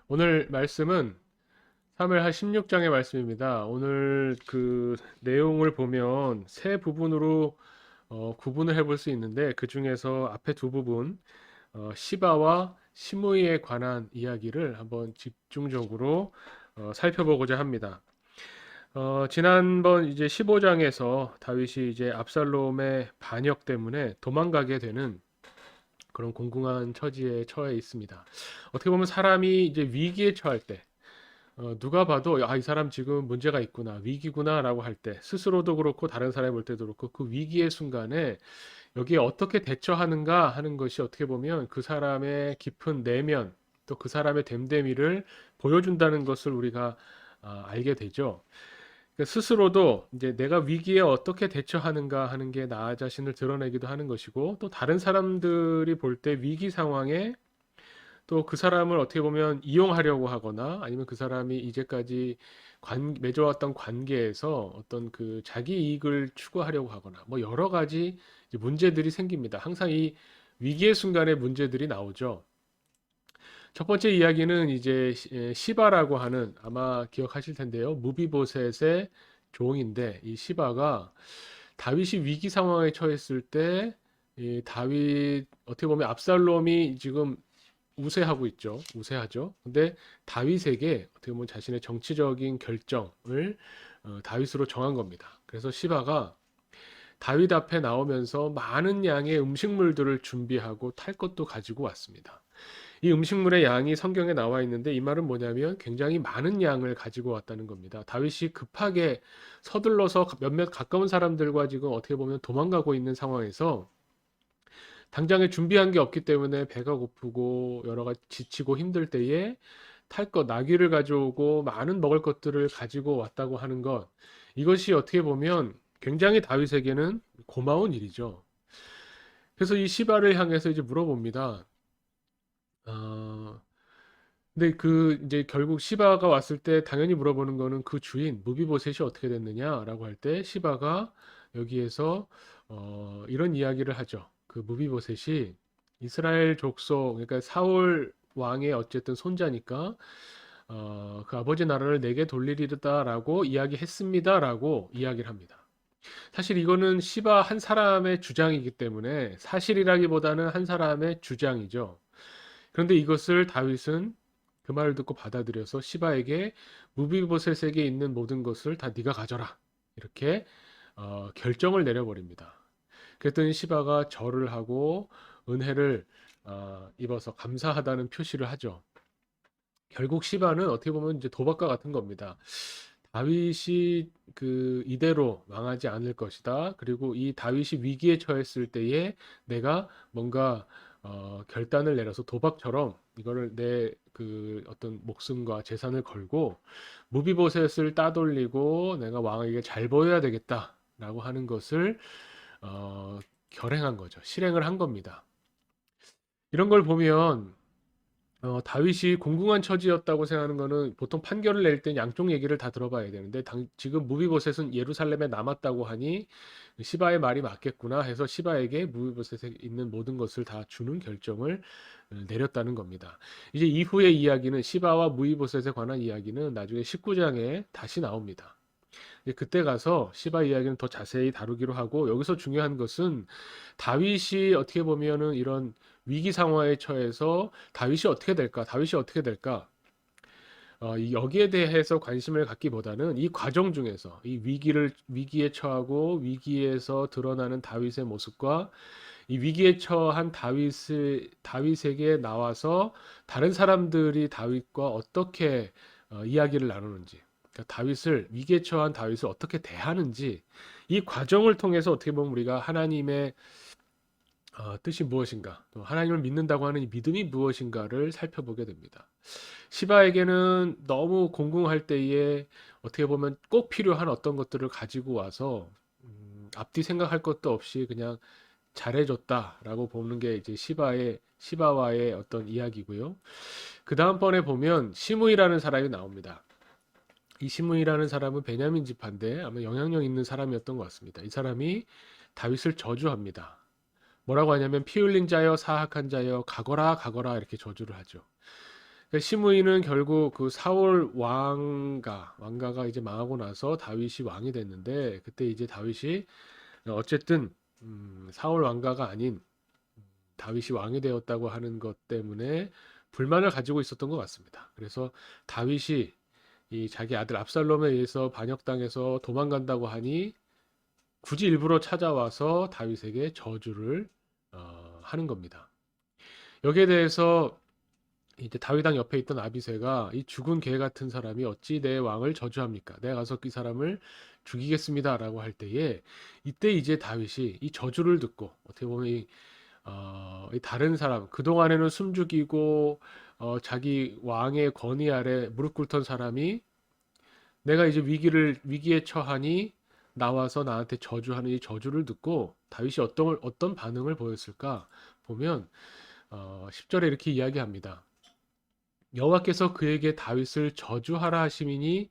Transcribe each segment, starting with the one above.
오늘 말씀은 사무엘하 16장의 말씀입니다. 오늘 그 내용을 보면 세 부분으로 구분을 해볼 수 있는데 그 중에서 앞에 두 부분 시바와 시므이에 관한 이야기를 한번 집중적으로 살펴보고자 합니다. 지난번 이제 15장에서 다윗이 이제 압살롬의 반역 때문에 도망가게 되는 그런 공공한 처지에 처해 있습니다. 어떻게 보면 사람이 이제 위기에 처할 때 누가 봐도 이 사람 지금 문제가 있구나, 위기구나라고 할 때, 스스로도 그렇고 다른 사람이 볼 때도 그렇고 그 위기의 순간에 여기에 어떻게 대처하는가 하는 것이 어떻게 보면 그 사람의 깊은 내면, 또 그 사람의 됨됨이를 보여준다는 것을 우리가 알게 되죠. 그러니까 스스로도 이제 내가 위기에 어떻게 대처하는가 하는 게 나 자신을 드러내기도 하는 것이고, 또 다른 사람들이 볼 때 위기 상황에 또 그 사람을 어떻게 보면 이용하려고 하거나 아니면 그 사람이 이제까지 맺어왔던 관계에서 어떤 그 자기 이익을 추구하려고 하거나 뭐 여러 가지 이제 문제들이 생깁니다. 항상 이 위기의 순간에 문제들이 나오죠. 첫 번째 이야기는 이제 시바라고 하는, 아마 기억하실 텐데요. 무비보셋의 종인데, 이 시바가 다윗이 위기 상황에 처했을 때 이 다윗, 어떻게 보면 압살롬이 지금 우세하고 있죠. 우세하죠. 근데 다윗에게 어떻게 보면 자신의 정치적인 결정을 다윗으로 정한 겁니다. 그래서 시바가 다윗 앞에 나오면서 많은 양의 음식물들을 준비하고 탈 것도 가지고 왔습니다. 이 음식물의 양이 성경에 나와 있는데, 이 말은 뭐냐면 굉장히 많은 양을 가지고 왔다는 겁니다. 다윗이 급하게 서둘러서 몇몇 가까운 사람들과 지금 어떻게 보면 도망가고 있는 상황에서 당장에 준비한 게 없기 때문에 배가 고프고 여러 가지 지치고 힘들 때에 탈 것, 나귀를 가져오고 많은 먹을 것들을 가지고 왔다고 하는 것, 이것이 어떻게 보면 굉장히 다윗에게는 고마운 일이죠. 그래서 이 시바를 향해서 이제 물어봅니다. 어, 근데 그 이제 결국 시바가 왔을 때 당연히 물어보는 거는 그 주인 무비보셋이 어떻게 됐느냐라고 할 때, 시바가 여기에서 이런 이야기를 하죠. 그 무비보셋이 이스라엘 족속, 그러니까 사울 왕의 어쨌든 손자니까 그 아버지 나라를 내게 돌리리다라고 이야기했습니다라고 이야기를 합니다. 사실 이거는 시바 한 사람의 주장이기 때문에 사실이라기보다는 한 사람의 주장이죠. 그런데 이것을 다윗은 그 말을 듣고 받아들여서 시바에게 무비보셋에게 있는 모든 것을 다 네가 가져라, 이렇게 결정을 내려버립니다. 그랬더니 시바가 절을 하고 은혜를 입어서 감사하다는 표시를 하죠. 결국 시바는 어떻게 보면 이제 도박과 같은 겁니다. 다윗이 그 이대로 망하지 않을 것이다. 그리고 이 다윗이 위기에 처했을 때에 내가 뭔가 결단을 내려서 도박처럼 이거를 내 그 어떤 목숨과 재산을 걸고 무비보셋을 따돌리고 내가 왕에게 잘 보여야 되겠다라고 하는 것을 결행한 거죠. 실행을 한 겁니다. 이런 걸 보면 다윗이 공공한 처지였다고 생각하는 거는, 보통 판결을 낼 땐 양쪽 얘기를 다 들어봐야 되는데 지금 무비보셋은 예루살렘에 남았다고 하니 시바의 말이 맞겠구나 해서 시바에게 무비보셋에 있는 모든 것을 다 주는 결정을 내렸다는 겁니다. 이제 이후의 이야기는, 시바와 무비보셋에 관한 이야기는 나중에 19장에 다시 나옵니다. 그때 가서 시바 이야기는 더 자세히 다루기로 하고, 여기서 중요한 것은 다윗이 어떻게 보면은 이런 위기 상황에 처해서 다윗이 어떻게 될까? 다윗이 어떻게 될까? 여기에 대해서 관심을 갖기보다는 이 과정 중에서 이 위기에 처하고 위기에서 드러나는 다윗의 모습과 이 위기에 처한 다윗에게 나와서 다른 사람들이 다윗과 어떻게 이야기를 나누는지, 그러니까 위기에 처한 다윗을 어떻게 대하는지, 이 과정을 통해서 어떻게 보면 우리가 하나님의 뜻이 무엇인가, 또 하나님을 믿는다고 하는 이 믿음이 무엇인가를 살펴보게 됩니다. 시바에게는 너무 공공할 때에 어떻게 보면 꼭 필요한 어떤 것들을 가지고 와서 앞뒤 생각할 것도 없이 그냥 잘해줬다라고 보는 게 이제 시바와의 어떤 이야기고요. 그 다음번에 보면 시므이라는 사람이 나옵니다. 이 시므이라는 사람은 베냐민 지파인데 아마 영향력 있는 사람이었던 것 같습니다. 이 사람이 다윗을 저주합니다. 뭐라고 하냐면 피 흘린 자여 사악한 자여 가거라 가거라 이렇게 저주를 하죠. 그러니까 시므이는 결국 그 사울 왕가가 이제 망하고 나서 다윗이 왕이 됐는데, 그때 이제 다윗이 어쨌든 사울 왕가가 아닌 다윗이 왕이 되었다고 하는 것 때문에 불만을 가지고 있었던 것 같습니다. 그래서 다윗이 이 자기 아들 압살롬에 의해서 반역당해서 도망간다고 하니 굳이 일부러 찾아와서 다윗에게 저주를 하는 겁니다. 여기에 대해서 이제 다윗왕 옆에 있던 아비새가, 이 죽은 개 같은 사람이 어찌 내 왕을 저주합니까? 내가 가서 그 사람을 죽이겠습니다라고 할 때에, 이때 이제 다윗이 이 저주를 듣고, 어떻게 보면 이 다른 사람, 그동안에는 숨죽이고 자기 왕의 권위 아래 무릎 꿇던 사람이 내가 이제 위기에 처하니 나와서 나한테 저주하는 이 저주를 듣고 다윗이 어떤 반응을 보였을까 보면 10절에 이렇게 이야기합니다. 여호와께서 그에게 다윗을 저주하라 하심이니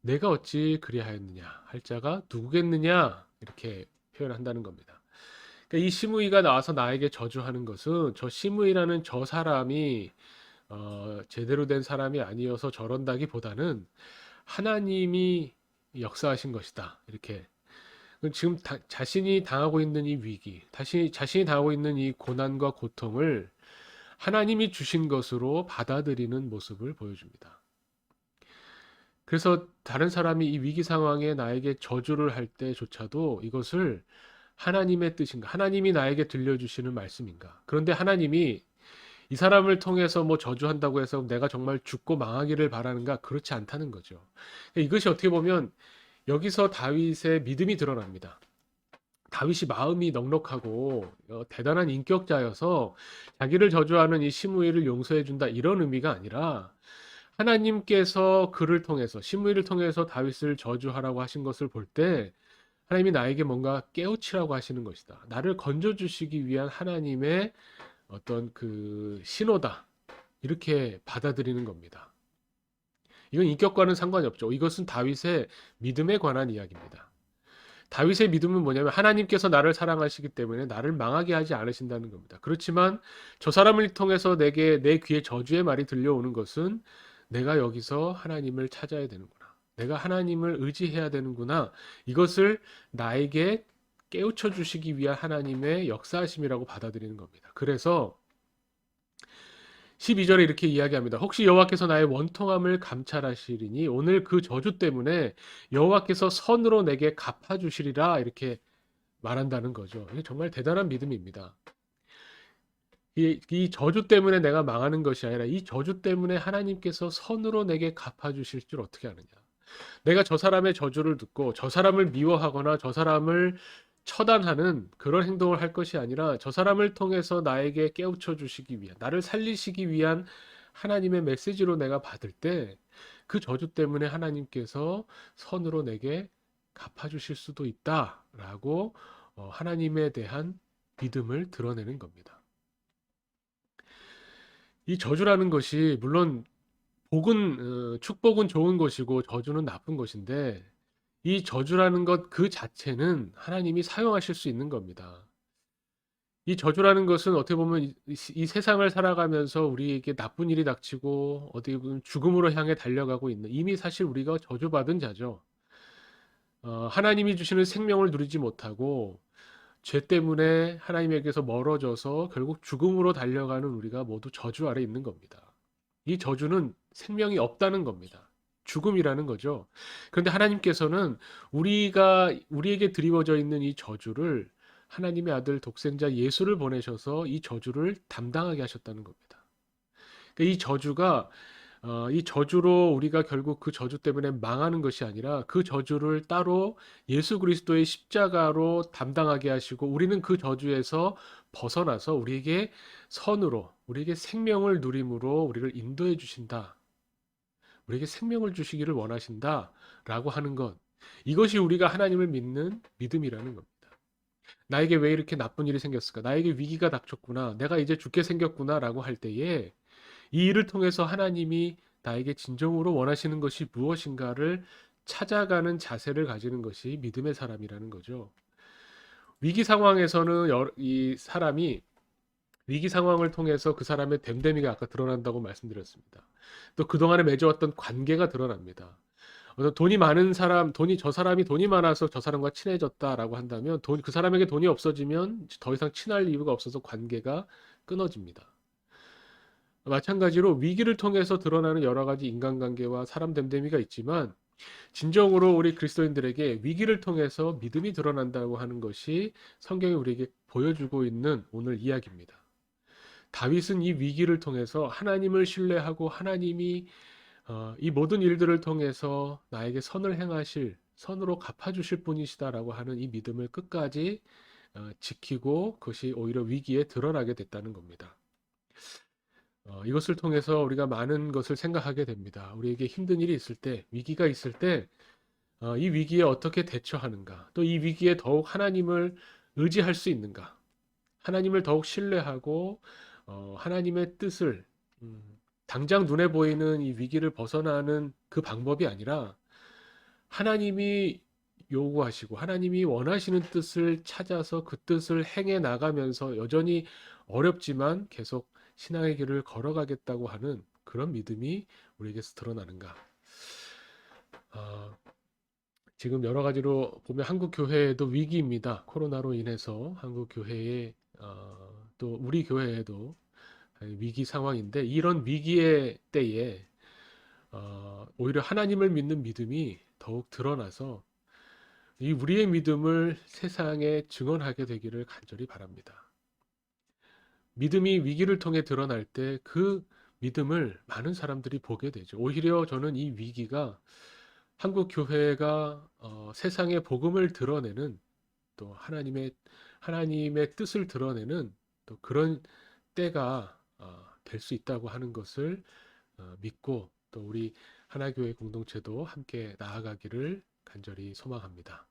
내가 어찌 그리하였느냐 할 자가 누구겠느냐, 이렇게 표현한다는 겁니다. 그러니까 이 시므이가 나와서 나에게 저주하는 것은 저 시므이라는 저 사람이 제대로 된 사람이 아니어서 저런다기보다는 하나님이 역사하신 것이다, 이렇게. 지금 자신이 당하고 있는 이 위기, 자신이 당하고 있는 이 고난과 고통을 하나님이 주신 것으로 받아들이는 모습을 보여줍니다. 그래서 다른 사람이 이 위기 상황에 나에게 저주를 할 때조차도 이것을 하나님의 뜻인가, 하나님이 나에게 들려주시는 말씀인가. 그런데 하나님이 이 사람을 통해서 뭐 저주한다고 해서 내가 정말 죽고 망하기를 바라는가? 그렇지 않다는 거죠. 이것이 어떻게 보면 여기서 다윗의 믿음이 드러납니다. 다윗이 마음이 넉넉하고 대단한 인격자여서 자기를 저주하는 이 시므이를 용서해 준다, 이런 의미가 아니라 하나님께서 그를 통해서, 시므이를 통해서 다윗을 저주하라고 하신 것을 볼 때 하나님이 나에게 뭔가 깨우치라고 하시는 것이다, 나를 건져 주시기 위한 하나님의 어떤 그 신호다, 이렇게 받아들이는 겁니다. 이건 인격과는 상관이 없죠. 이것은 다윗의 믿음에 관한 이야기입니다. 다윗의 믿음은 뭐냐면 하나님께서 나를 사랑하시기 때문에 나를 망하게 하지 않으신다는 겁니다. 그렇지만 저 사람을 통해서 내게 내 귀에 저주의 말이 들려오는 것은 내가 여기서 하나님을 찾아야 되는구나, 내가 하나님을 의지해야 되는구나, 이것을 나에게 깨우쳐 주시기 위한 하나님의 역사하심이라고 받아들이는 겁니다. 그래서 12절에 이렇게 이야기합니다. 혹시 여호와께서 나의 원통함을 감찰하시리니 오늘 그 저주 때문에 여호와께서 선으로 내게 갚아주시리라, 이렇게 말한다는 거죠. 이게 정말 대단한 믿음입니다. 이 저주 때문에 내가 망하는 것이 아니라 이 저주 때문에 하나님께서 선으로 내게 갚아주실 줄 어떻게 아느냐. 내가 저 사람의 저주를 듣고 저 사람을 미워하거나 저 사람을 처단하는 그런 행동을 할 것이 아니라 저 사람을 통해서 나에게 깨우쳐 주시기 위한, 나를 살리시기 위한 하나님의 메시지로 내가 받을 때 그 저주 때문에 하나님께서 선으로 내게 갚아주실 수도 있다라고 하나님에 대한 믿음을 드러내는 겁니다. 이 저주라는 것이 물론 축복은 좋은 것이고 저주는 나쁜 것인데, 이 저주라는 것 그 자체는 하나님이 사용하실 수 있는 겁니다. 이 저주라는 것은 어떻게 보면 이 세상을 살아가면서 우리에게 나쁜 일이 닥치고 어떻게 보면 죽음으로 향해 달려가고 있는, 이미 사실 우리가 저주받은 자죠. 하나님이 주시는 생명을 누리지 못하고 죄 때문에 하나님에게서 멀어져서 결국 죽음으로 달려가는 우리가 모두 저주 아래 있는 겁니다. 이 저주는 생명이 없다는 겁니다. 죽음이라는 거죠. 그런데 하나님께서는 우리에게 드리워져 있는 이 저주를, 하나님의 아들 독생자 예수를 보내셔서 이 저주를 담당하게 하셨다는 겁니다. 그러니까 이 저주로 우리가 결국 그 저주 때문에 망하는 것이 아니라 그 저주를 따로 예수 그리스도의 십자가로 담당하게 하시고 우리는 그 저주에서 벗어나서 우리에게 선으로, 우리에게 생명을 누림으로 우리를 인도해 주신다, 우리에게 생명을 주시기를 원하신다라고 하는 것, 이것이 우리가 하나님을 믿는 믿음이라는 겁니다. 나에게 왜 이렇게 나쁜 일이 생겼을까? 나에게 위기가 닥쳤구나. 내가 이제 죽게 생겼구나라고 할 때에 이 일을 통해서 하나님이 나에게 진정으로 원하시는 것이 무엇인가를 찾아가는 자세를 가지는 것이 믿음의 사람이라는 거죠. 위기 상황에서는 이 사람이 위기 상황을 통해서 그 사람의 됨됨이가 아까 드러난다고 말씀드렸습니다. 또 그동안에 맺어왔던 관계가 드러납니다. 돈이 많은 사람, 저 사람이 돈이 많아서 저 사람과 친해졌다라고 한다면 그 사람에게 돈이 없어지면 더 이상 친할 이유가 없어서 관계가 끊어집니다. 마찬가지로 위기를 통해서 드러나는 여러 가지 인간관계와 사람 됨됨이가 있지만 진정으로 우리 그리스도인들에게 위기를 통해서 믿음이 드러난다고 하는 것이 성경이 우리에게 보여주고 있는 오늘 이야기입니다. 다윗은 이 위기를 통해서 하나님을 신뢰하고 하나님이 이 모든 일들을 통해서 나에게 선을 행하실, 선으로 갚아주실 분이시다라고 하는 이 믿음을 끝까지 지키고 그것이 오히려 위기에 드러나게 됐다는 겁니다. 이것을 통해서 우리가 많은 것을 생각하게 됩니다. 우리에게 힘든 일이 있을 때, 위기가 있을 때, 이 위기에 어떻게 대처하는가, 또 이 위기에 더욱 하나님을 의지할 수 있는가, 하나님을 더욱 신뢰하고, 하나님의 뜻을, 당장 눈에 보이는 이 위기를 벗어나는 그 방법이 아니라, 하나님이 요구하시고, 하나님이 원하시는 뜻을 찾아서 그 뜻을 행해 나가면서 여전히 어렵지만 계속 신앙의 길을 걸어가겠다고 하는 그런 믿음이 우리에게서 드러나는가. 아, 지금 여러 가지로 보면 한국 교회에도 위기입니다. 코로나로 인해서 한국 교회에 또 우리 교회에도 위기 상황인데 이런 위기의 때에 오히려 하나님을 믿는 믿음이 더욱 드러나서 이 우리의 믿음을 세상에 증언하게 되기를 간절히 바랍니다. 믿음이 위기를 통해 드러날 때 그 믿음을 많은 사람들이 보게 되죠. 오히려 저는 이 위기가 한국 교회가 세상에 복음을 드러내는 또 하나님의 뜻을 드러내는 또 그런 때가 될 수 있다고 하는 것을 믿고 또 우리 하나교회 공동체도 함께 나아가기를 간절히 소망합니다.